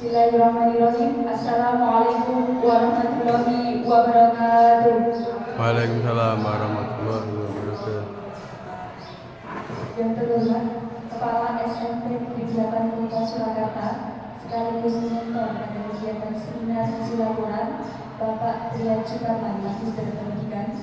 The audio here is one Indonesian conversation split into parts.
Bismillahirrahmanirrahim. Assalamualaikum warahmatullahi wabarakatuh. Waalaikumsalam warahmatullahi wabarakatuh. Yang terhormat Kepala SMP Negeri 8 Kota Surakarta sekaligus mentor pada kegiatan seminar Silapuran, Bapak Triya Cukarman, Magister Pendidikan.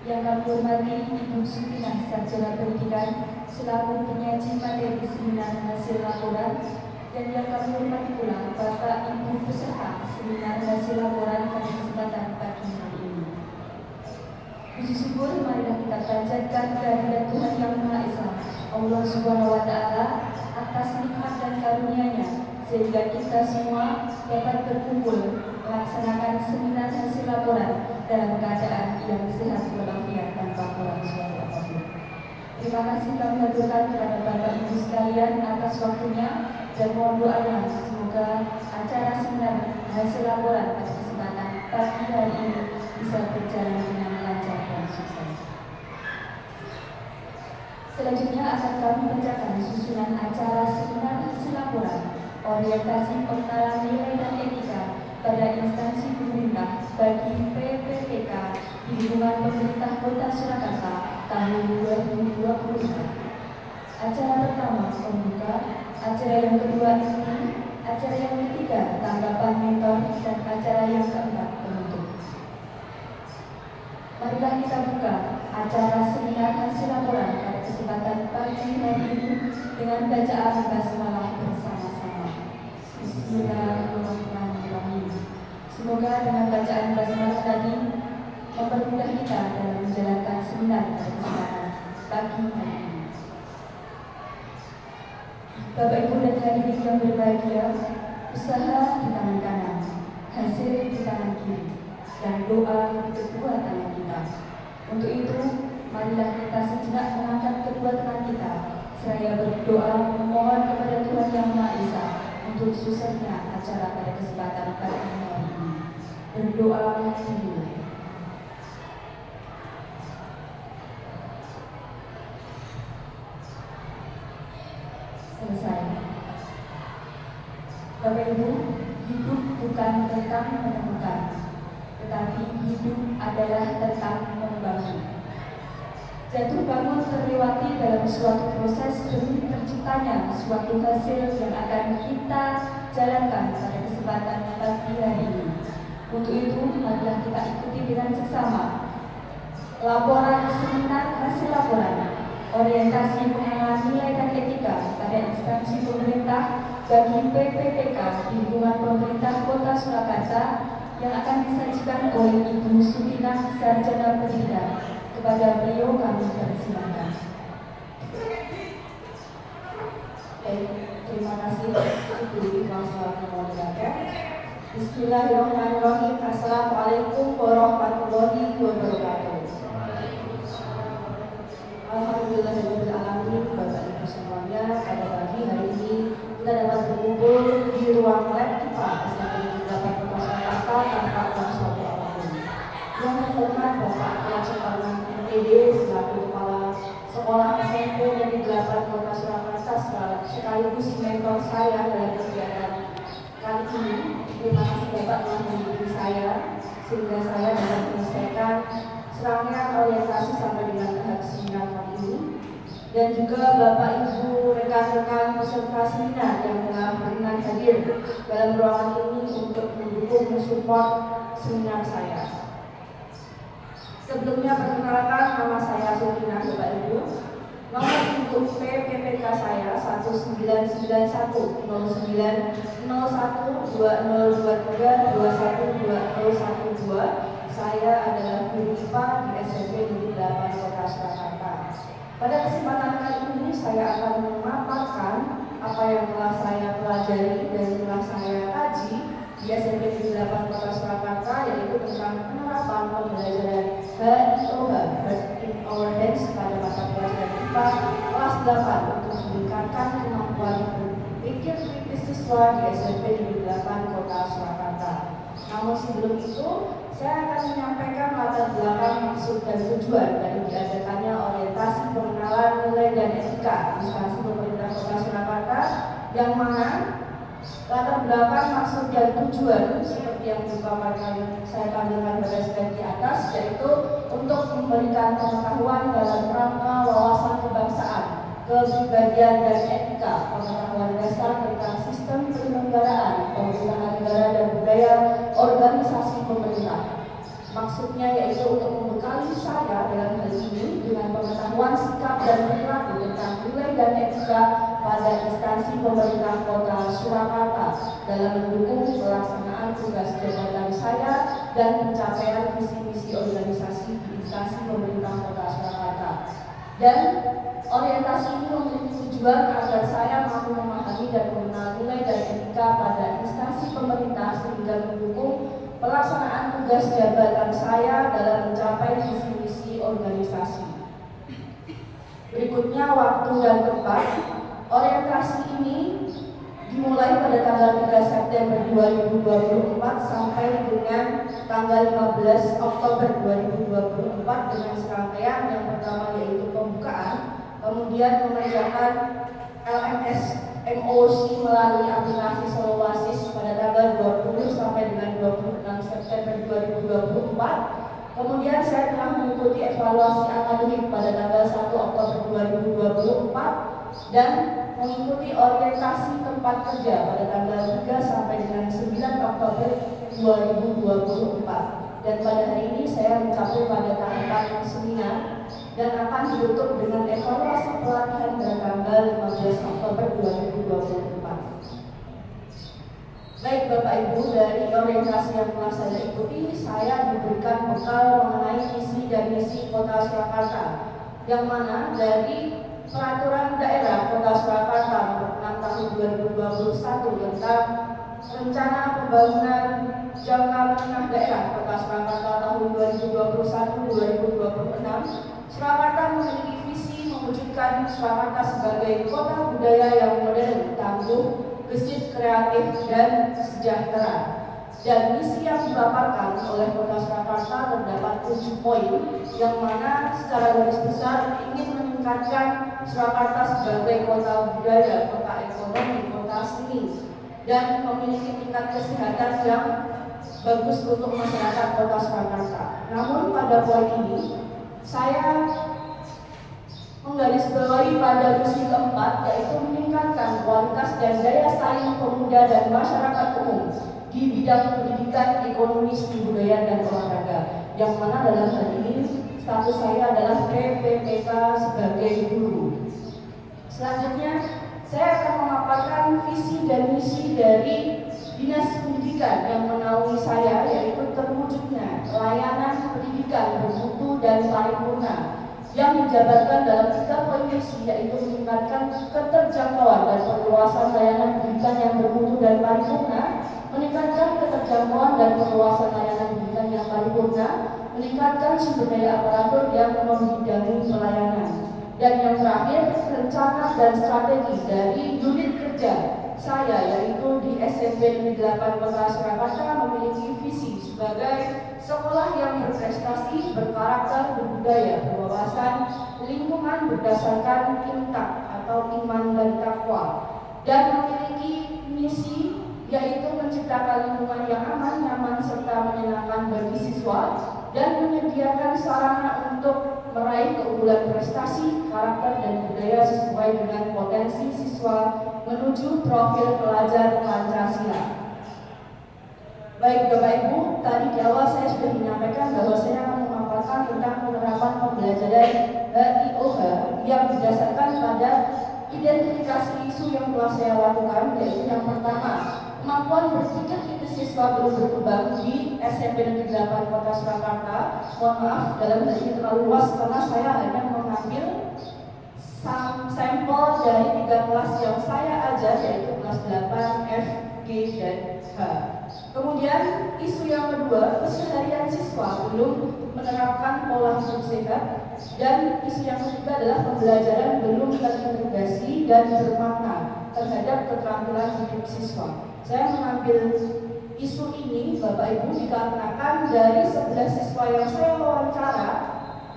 Yang kami hormati Ibu Sutina, Sarjana Pendidikan selaku penyaji materi seminar hasil laporan. Dan yang kami hormati pula Bapak Ibu peserta seminar hasil laporan pada kesempatan pagi hari ini. Puji syukur marilah kita panjatkan kehadirat Tuhan Yang Maha Esa, Allah Subhanahu wa Ta'ala, atas nikmat dan karunia-Nya sehingga kita semua dapat berkumpul melaksanakan seminar hasil laporan dalam keadaan yang sehat walafiat tanpa kurang suatu apapun. Terima kasih kami haturkan kepada Bapak Ibu sekalian atas waktunya dan mohon doanya semoga acara seminar hasil laporan pada kesempatan pagi hari ini bisa berjalan dengan lancar dan sukses. Selanjutnya akan kami bacakan susunan acara seminar hasil laporan orientasi pengenalan nilai dan etika pada instansi pemerintah bagi PPPK di lingkungan pemerintah Kota Surakarta tahun 2022. Acara pertama pembuka, acara yang kedua inti, acara yang ketiga tanggapan mentor, dan acara yang keempat penutup. Marilah kita buka acara seminar hasil laporan pada kesempatan pagi hari ini dengan bacaan basmalah bersama-sama. Bismillahirrahmanirrahim. Semoga dengan bacaan basmalah tadi mempermudah kita dalam menjalankan seminar pada kesempatan pagi hari ini. Bapak Ibu dan hadirin yang berbahagia, usaha di tangan kanan, hasil di tangan kiri, dan doa di kedua tangan kita. Untuk itu, marilah kita sejenak mengangkat kedua tangan kita, seraya berdoa memohon kepada Tuhan Yang Maha Esa untuk suksesnya acara pada kesempatan pagi hari ini. Berdoa dimulai. Selesai. Bapak Ibu, hidup bukan tentang menemukan, tetapi hidup adalah tentang membangun. Jatuh bangun terlewati dalam suatu proses demi terciptanya suatu hasil yang akan kita jalankan pada kesempatan pagi hari ini. Untuk itu, marilah kita ikuti dengan seksama laporan seminar hasil laporan orientasi pengenalan nilai dan etika pada instansi pemerintah bagi PPPK di lingkungan pemerintah Kota Surakarta yang akan disajikan oleh Ibu Sutina, Sarjana Pendidikan. Kepada beliau kami persilakan. Terima kasih Ibu Ikhlas. Bismillahirrahmanirrahim. Assalamualaikum warahmatullahi wabarakatuh. Alhamdulillahirrahmanirrahim. Bapak Ibu semuanya, pada pagi hari ini kita dapat berkumpul di ruang lab IPA SMP Negeri 8 Kota Surakarta tanpa kurang suatu apapun. Yang terhormat Bapak Triya Cukarman MPD selaku Kepala Sekolah SMP Negeri 8 Kota Surakarta sekaligus mentor saya dalam kegiatan kali ini. Terima kasih Bapak telah membimbing saya sehingga saya dapat menyelesaikan serangkaian orientasi sampai dengan tahap seminar kali ini, dan juga Bapak Ibu rekan-rekan peserta seminar yang telah berkenan hadir dalam ruangan ini untuk mendukung mensupport seminar saya. Sebelumnya perkenalkan, nama saya Sutina, Bapak Ibu. Nomor induk PPPK saya 1991 09 01 2023 21212. Saya adalah guru IPA di SMP Negeri 8 Kota Surakarta. Pada kesempatan kali ini saya akan memaparkan apa yang telah saya pelajari dan telah saya kaji di SMP Negeri 8 Kota Surakarta, yaitu tentang penerapan pembelajaran HIOH in our hands pada mata pelajaran IPA kelas 8 untuk meningkatkan kemampuan berpikir kritis siswa di SMP Negeri 8 Kota Surakarta. Namun sebelum itu, saya akan menyampaikan latar belakang maksud dan tujuan dari diadakannya orientasi pengenalan nilai dan etika instansi pemerintah Kota Surakarta, yang mana Latar belakang, maksud dan tujuan seperti yang saya tampilkan pada slide di atas, yaitu untuk memberikan pengetahuan dalam rangka wawasan kebangsaan, kepribadian dan etika, pengetahuan dasar tentang sistem penyelenggaraan pemerintahan negara dan budaya organisasi pemerintah. Maksudnya yaitu untuk membekali saya dalam hal ini dengan pengetahuan sikap dan perilaku tentang nilai dan etika pada instansi pemerintah Kota Surakarta dalam mendukung pelaksanaan tugas jabatan saya dan pencapaian visi misi organisasi di instansi pemerintah Kota Surakarta. Dan orientasi ini memiliki tujuan agar saya mampu memahami dan mengenal nilai dan etika pada instansi pemerintah sehingga mendukung pelaksanaan tugas jabatan saya dalam mencapai visi misi organisasi. Berikutnya waktu dan tempat. Orientasi ini dimulai pada tanggal 3 September 2024 sampai dengan tanggal 15 Oktober 2024 dengan serangkaian yang pertama yaitu pembukaan, kemudian mengerjakan LMS MOC melalui aplikasi Solowasis pada tanggal 20 sampai dengan 26 September 2024. Kemudian saya telah mengikuti evaluasi akademik pada tanggal 1 Oktober 2024 dan mengikuti orientasi tempat kerja pada tanggal 3 sampai dengan 9 Oktober 2024. Dan pada hari ini saya mencapai pada tahapan seminar dan akan ditutup dengan evaluasi pelatihan pada tanggal 15 Oktober 2024. Baik Bapak Ibu, dari orientasi yang telah saya ikuti, saya diberikan bekal mengenai visi dan misi Kota Surakarta, yang mana dari Peraturan Daerah Kota Surakarta Nomor 6 Tahun 2021 tentang Rencana Pembangunan Jangka Menengah Daerah Kota Surakarta tahun 2021-2026, Surakarta memiliki visi mewujudkan Surakarta sebagai kota budaya yang modern, tangguh, gesit, kreatif, dan sejahtera. Dan misi yang dipaparkan oleh Kota Surakarta terdapat 7 poin, yang mana secara garis besar ingin meningkatkan Surakarta sebagai kota budaya, kota ekonomi, kota seni, dan memiliki tingkat kesehatan yang bagus untuk masyarakat Kota Surakarta. Namun pada poin ini saya menggarisbawahi pada misi keempat, yaitu meningkatkan kualitas dan daya saing pemuda dan masyarakat umum di bidang pendidikan, ekonomi, seni budaya, dan olahraga, yang mana dalam hal ini status saya adalah PPPK sebagai guru. Selanjutnya saya akan memaparkan visi dan misi dari Dinas Pendidikan yang menaungi saya, yaitu terwujudnya layanan pendidikan bermutu dan paripurna yang dijabarkan dalam 3 poin misi, yaitu meningkatkan keterjangkauan dan perluasan layanan pendidikan yang bermutu dan paripurna, meningkatkan keterjangkauan dan perluasan layanan pendidikan yang paripurna, meningkatkan sumber daya aparatur yang membidangi pelayanan. Dan yang terakhir, rencana dan strategi dari unit kerja saya, yaitu di SMP Negeri 8 Kota Surakarta, memiliki visi sebagai sekolah yang berprestasi, berkarakter, berbudaya, berwawasan lingkungan berdasarkan intak atau iman dan takwa, dan memiliki misi yaitu menciptakan lingkungan yang aman, nyaman, serta menyenangkan bagi siswa, dan menyediakan sarana untuk meraih keunggulan prestasi, karakter, dan budaya sesuai dengan potensi siswa menuju profil pelajar Pancasila. Baik Bapak Ibu, tadi di awal saya sudah menyampaikan bahwa saya akan memaparkan tentang penerapan pembelajaran HIOH yang berdasarkan pada identifikasi isu yang telah saya lakukan, yaitu yang pertama, kemampuan berpikir kritis siswa belum berkembang di SMP Negeri 8 Kota Surakarta. Mohon maaf, dalam hal ini terlalu luas karena saya hanya mengambil sampel dari 3 kelas yang saya ajar, yaitu kelas 8, F, G, dan H. Kemudian isu yang kedua, keseharian siswa belum menerapkan pola hidup sehat, dan isu yang ketiga adalah pembelajaran belum terintegrasi dan bermakna terhadap keterampilan hidup siswa. Saya mengambil isu ini Bapak Ibu dikarenakan dari 11 siswa yang saya wawancara,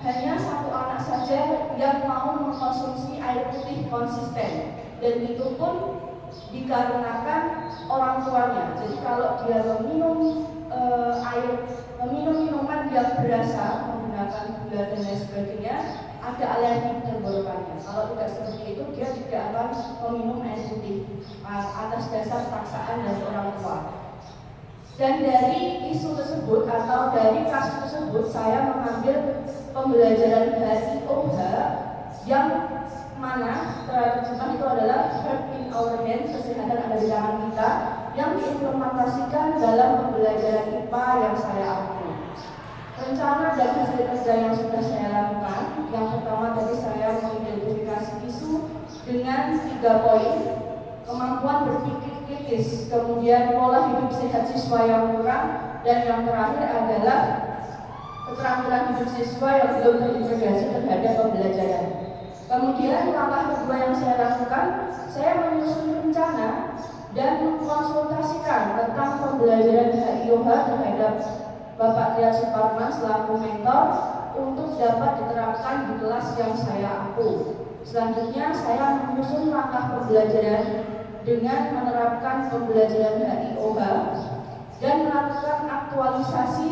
hanya 1 anak saja yang mau mengkonsumsi air putih konsisten, dan itu pun dikarenakan orang tuanya. Jadi kalau dia meminum meminum minuman yang berasa menggunakan gula dan lain sebagainya, ada alergi tenggorokannya. Kalau tidak seperti itu, dia tidak akan meminum air putih atas dasar paksaan dari orang tua. Dan dari isu tersebut atau dari kasus tersebut, saya mengambil pembelajaran HIOH yang mana setelah terjemah itu adalah Health in Our Hands, kesehatan ada di tangan kita, yang diimplementasikan dalam pembelajaran IPA yang saya ambil. Rencana dan hasil kerja yang sudah saya lakukan, yang pertama tadi saya mengidentifikasi isu dengan 3 poin: kemampuan berpikir kritis, kemudian pola hidup sehat siswa yang kurang, dan yang terakhir adalah keterampilan hidup siswa yang belum terintegrasi terhadap pembelajaran. Kemudian langkah kedua yang saya lakukan, saya menyusun rencana dan mengkonsultasikan tentang pembelajaran HIOH terhadap Bapak Triad Suparman selaku mentor untuk dapat diterapkan di kelas yang saya ampu. Selanjutnya saya menyusun langkah pembelajaran dengan menerapkan pembelajaran HIOH dan melakukan aktualisasi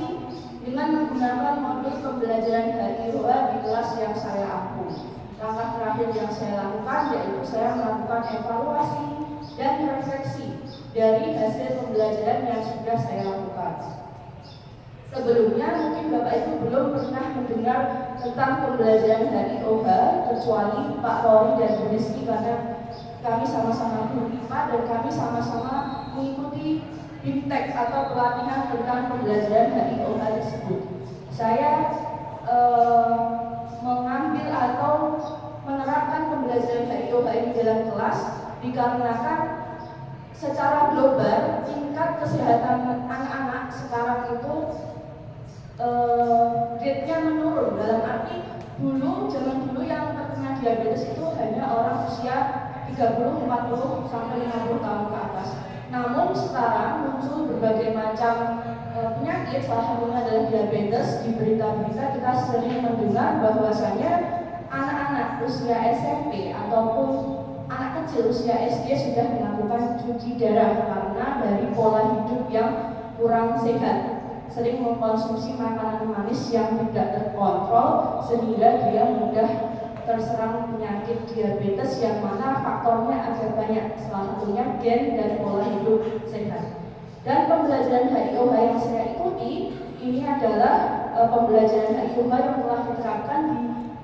dengan menggunakan modul pembelajaran HIOH di kelas yang saya ampu. Langkah terakhir yang saya lakukan yaitu saya melakukan evaluasi dan refleksi dari hasil pembelajaran yang sudah saya lakukan. Sebelumnya mungkin Bapak Ibu belum pernah mendengar tentang pembelajaran HIOH kecuali Pak Rory dan Bu Rizky, karena kami sama-sama guru IPA dan kami sama-sama mengikuti BIMTEK atau pelatihan tentang pembelajaran HIOH tersebut. Saya mengambil atau menerapkan pembelajaran HIOH ini dalam kelas dikarenakan secara global tingkat kesehatan anak-anak sekarang itu rate-nya menurun. Dalam arti zaman dulu yang terkena diabetes itu hanya orang usia 30, 40 sampai 50 tahun ke atas. Namun sekarang muncul berbagai macam penyakit, salah satunya adalah diabetes. Di berita-berita kita sering mendengar bahwasanya anak-anak usia SMP ataupun anak kecil usia SD sudah melakukan cuci darah karena dari pola hidup yang kurang sehat, sering mengkonsumsi makanan manis yang tidak terkontrol sehingga dia mudah terserang penyakit diabetes yang mana faktornya agak banyak, salah satunya gen dan pola hidup sehat. Dan pembelajaran HIOH yang saya ikuti ini adalah pembelajaran HIOH yang telah diterapkan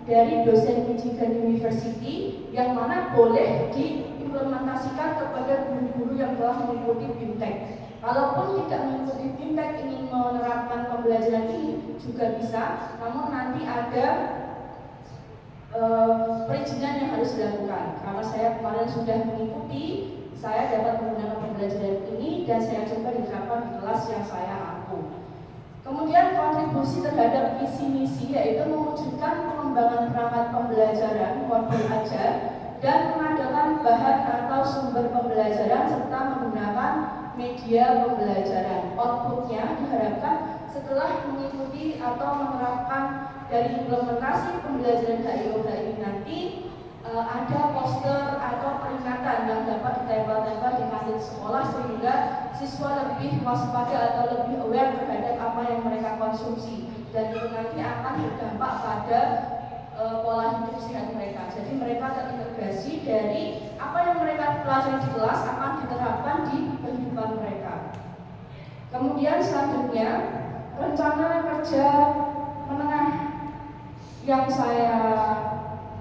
dari dosen Michigan University yang mana boleh diimplementasikan kepada guru-guru yang telah mengikuti BIMTEK. Kalaupun tidak mengikuti BIMTEK ingin menerapkan pembelajaran ini juga bisa, namun nanti ada perizinan yang harus dilakukan. Karena saya kemarin sudah mengikuti, saya dapat menggunakan pembelajaran ini dan saya coba diterapkan di kelas yang saya ampu. Kemudian kontribusi terhadap visi misi yaitu mewujudkan pengembangan perangkat pembelajaran modul ajar dan mengadakan bahan atau sumber pembelajaran serta menggunakan media pembelajaran. Outputnya diharapkan setelah mengikuti atau menerapkan dari implementasi pembelajaran HIOH ini nanti ada poster atau peringatan yang dapat ditempel-tempel di kantin sekolah sehingga siswa lebih waspada atau lebih aware terhadap apa yang mereka konsumsi, dan itu nanti akan berdampak pada pola hidup sehat mereka. Jadi mereka terintegrasi dari apa yang mereka pelajari di kelas akan diterapkan di kehidupan mereka. Kemudian selanjutnya rencana kerja menengah yang saya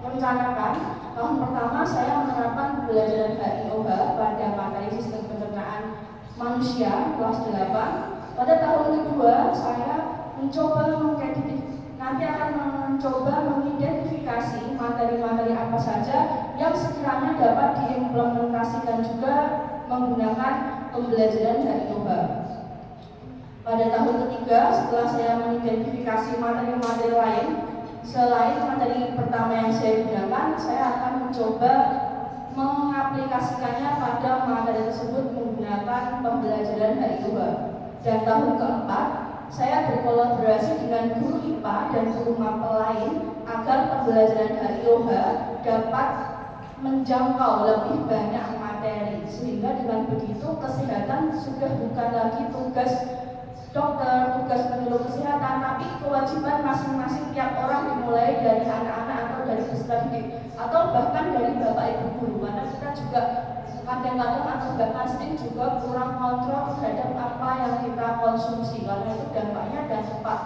rencanakan, tahun pertama saya menerapkan pembelajaran HIOH pada materi sistem pencernaan manusia kelas 8. Pada tahun kedua saya nanti akan mencoba mengidentifikasi materi-materi apa saja yang sekiranya dapat diimplementasikan juga menggunakan pembelajaran HIOH. Pada tahun ketiga setelah saya mengidentifikasi materi-materi lain selain materi pertama yang saya gunakan, saya akan mencoba mengaplikasikannya pada materi tersebut menggunakan pembelajaran HIOH. Dan tahun keempat, saya berkolaborasi dengan guru IPA dan guru mapel lain agar pembelajaran HIOH dapat menjangkau lebih banyak materi. sehingga dengan begitu kesehatan sudah bukan lagi tugas dokter, tugas penyuluh kesehatan, tapi kewajiban masing-masing tiap orang, dimulai dari anak-anak atau dari peserta didik atau bahkan dari bapak ibu guru, karena kita juga kadang-kadang atau bahkan sering juga kurang kontrol terhadap apa yang kita konsumsi, karena itu dampaknya dan dampak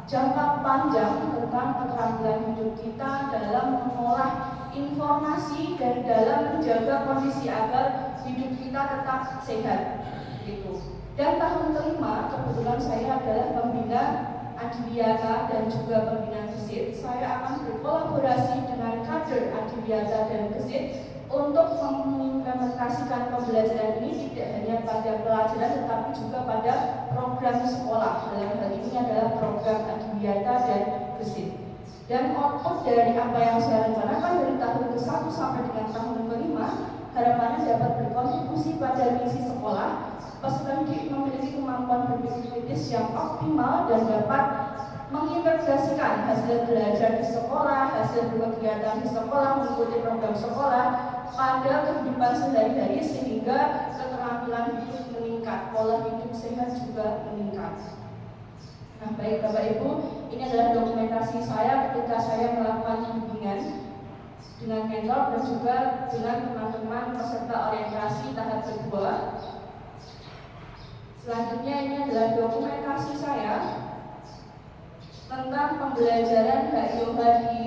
jangka panjang tentang keterampilan hidup kita dalam mengolah informasi dan dalam menjaga kondisi agar hidup kita tetap sehat gitu. Dan tahun kelima kebetulan saya adalah pembina Adiwiyata dan juga pembina Gesit. Saya akan berkolaborasi dengan kader Adiwiyata dan Gesit untuk mengimplementasikan pembelajaran ini tidak hanya pada pelajaran tetapi juga pada program sekolah. Dalam hal ini adalah program Adiwiyata dan Gesit. Dan output dari apa yang saya rencanakan dari tahun ke-1 sampai dengan tahun ke-5 harapannya dapat berkontribusi pada misi sekolah. Peserta didik memiliki kemampuan berpikir kritis yang optimal dan dapat mengintegrasikan hasil belajar di sekolah, hasil berkegiatan di sekolah, mengikuti program sekolah pada kehidupan sehari-hari sehingga keterampilan hidup meningkat, pola hidup sehat juga meningkat. Nah, baik Bapak Ibu, ini adalah dokumentasi saya ketika saya melakukan bimbingan dengan mentor dan juga dengan teman-teman peserta orientasi tahap kedua. Selanjutnya ini adalah dokumentasi saya tentang pembelajaran HIOH di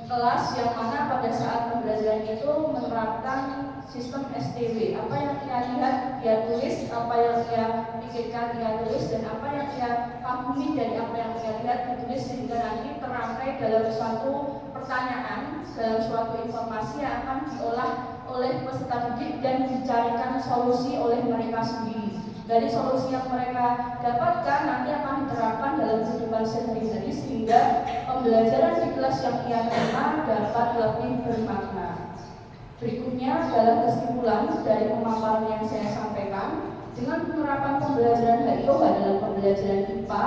kelas yang mana pada saat pembelajaran itu menerapkan sistem STW. Apa yang ia lihat, ia tulis, apa yang ia pikirkan, ia tulis, dan apa yang ia pahami dari apa yang ia lihat, ditulis sehingga nanti terangkai dalam suatu pertanyaan, dalam suatu informasi yang akan diolah oleh peserta didik dan dicarikan solusi oleh mereka sendiri. Dari solusi yang mereka dapatkan nanti akan diterapkan dalam kehidupan sehari-hari sehingga pembelajaran di kelas yang ia terima dapat lebih bermakna. Berikutnya adalah kesimpulan dari pemaparan yang saya sampaikan. Dengan penerapan pembelajaran HIOH dalam pembelajaran IPA,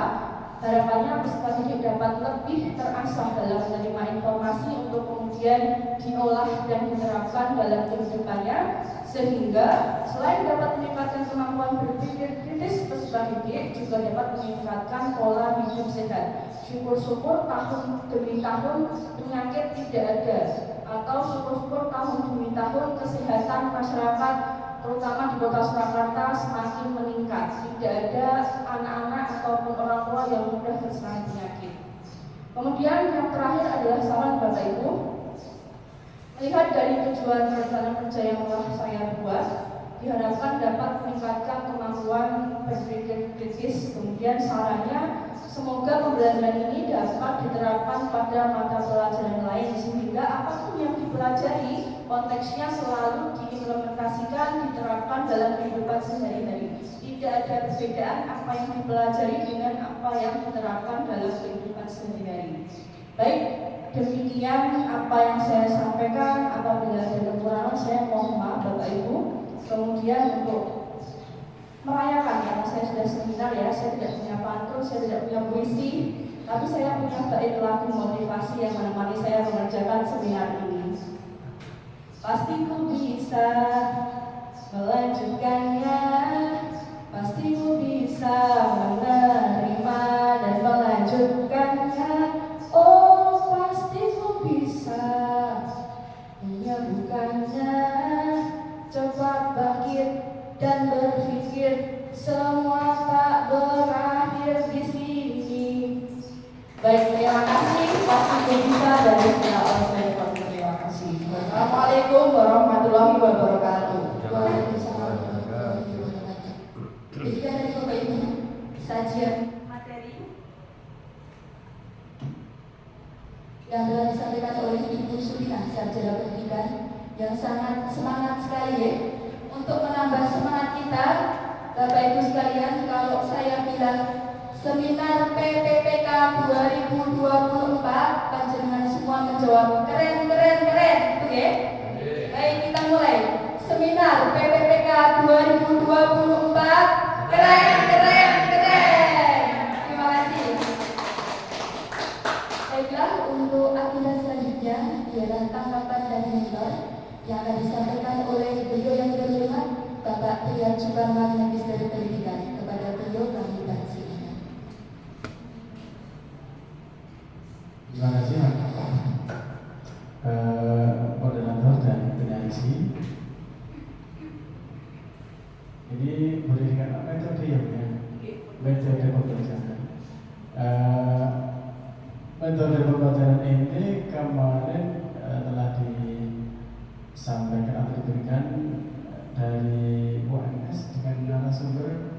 harapannya peserta didik dapat lebih terasah dalam menerima informasi untuk kemudian diolah dan diterapkan dalam kehidupannya, sehingga selain dapat meningkatkan kemampuan berpikir kritis peserta didik juga dapat meningkatkan pola hidup sehat. Syukur-syukur tahun demi tahun penyakit tidak ada, atau syukur-syukur tahun demi tahun kesehatan masyarakat terutama di Kota Surakarta semakin meningkat. Tidak ada anak-anak ataupun orang tua yang mudah terserang penyakit. Kemudian yang terakhir adalah saran Bapak Ibu. Melihat dari tujuan rencana kerja yang telah saya buat, diharapkan dapat meningkatkan kemampuan berpikir kritis. Kemudian sarannya, semoga pembelajaran ini dapat diterapkan pada mata pelajaran lain sehingga apapun yang dipelajari konteksnya selalu diimplementasikan, diterapkan dalam kehidupan sehari-hari. Tidak ada perbedaan apa yang dipelajari dengan apa yang diterapkan dalam kehidupan sehari-hari. Baik, demikian apa yang saya sampaikan. Apabila ada kekurangan saya mohon maaf Bapak Ibu. Kemudian untuk merayakan, karena saya sudah seminar ya, saya tidak punya pantun, saya tidak punya puisi, tapi saya punya bait lagu motivasi yang menemani saya mengerjakan seminar ini. Pasti ku bisa melanjutkannya, pasti ku bisa menerima dan melanjutkannya. Oh, pasti ku bisa menyembuhkannya. Coba bangkit dan berpikir, semua tak berakhir di sini. Baik, terima kasih. Pasti ku bisa dan segala Allah. Terima kasih. Assalamualaikum warahmatullahi wabarakatuh. Waalaikumsalam warahmatullahi wabarakatuh. Demikian dari Bapak Ibu sajian materi yang telah disampaikan oleh Ibu Sulina, sarjana pendidikan, yang sangat semangat sekali ya. Untuk menambah semangat kita, Bapak Ibu sekalian, kalau saya bilang seminar PPPK 2024, panjenengan semua menjawab keren, keren, keren, gitu ya. Baik, kita mulai. Seminar PPPK 2024, keren, keren, keren. Terima kasih. Baiklah, untuk agenda selanjutnya ialah tanggapan dan mentor yang akan disampaikan oleh beliau yang terhormat Ini boleh dikatakan metode ya, metode pembelajaran. Metode pembelajaran ini kemarin telah disampaikan atau diberikan dari UNS dengan narasumber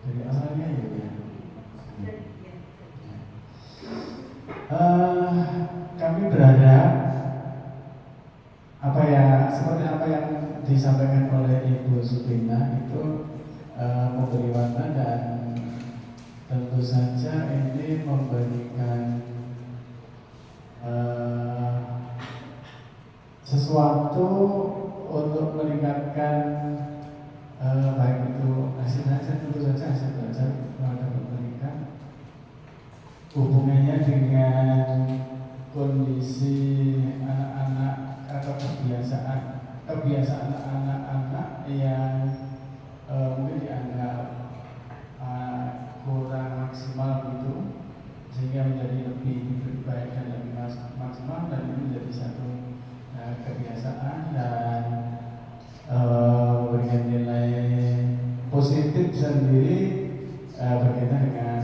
dari asalnya ya. Kami berharap seperti apa yang disampaikan oleh Ibu Supina itu memberi warna, dan tentu saja ini memberikan sesuatu untuk meningkatkan baik itu hasil belajar dapat meningkat, hubungannya dengan kondisi anak-anak atau kebiasaan anak-anak yang mungkin dianggap kurang maksimal gitu, sehingga menjadi lebih baik dan lebih maksimal, dan ini menjadi satu kebiasaan dan memberikan nilai positif sendiri berkaitan dengan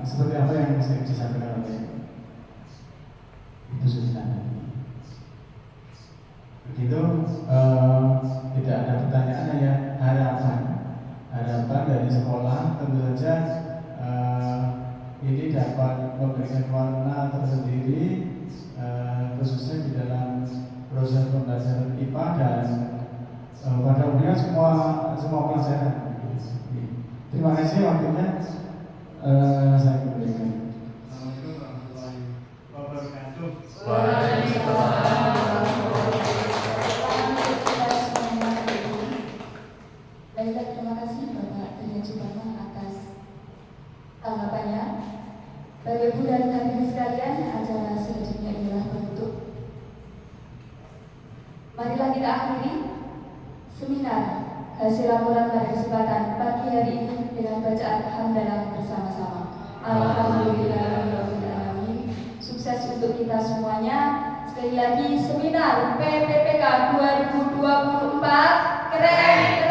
seperti apa yang disampaikan oleh Ibu Susana. Begitu, tidak ada pertanyaan, hanya harapan dari sekolah tentu saja ini dapat memberikan warna tersendiri khususnya di dalam proses pembelajaran IPA dan pada umumnya semua pelajaran. Terima kasih waktunya, saya kembalikan. Baiklah, terima kasih Bapak Tri Ciparma atas tanggapannya. Bapak Ibu dan hadirin sekalian, acara selanjutnya adalah penutup. Marilah kita akhiri seminar hasil laporan pada kesempatan pagi hari ini dengan bacaan hamdalah bersama-sama. Alhamdulillahirobbilalamin. Sukses untuk kita semuanya. Sekali lagi, seminar PPPK 2024 keren.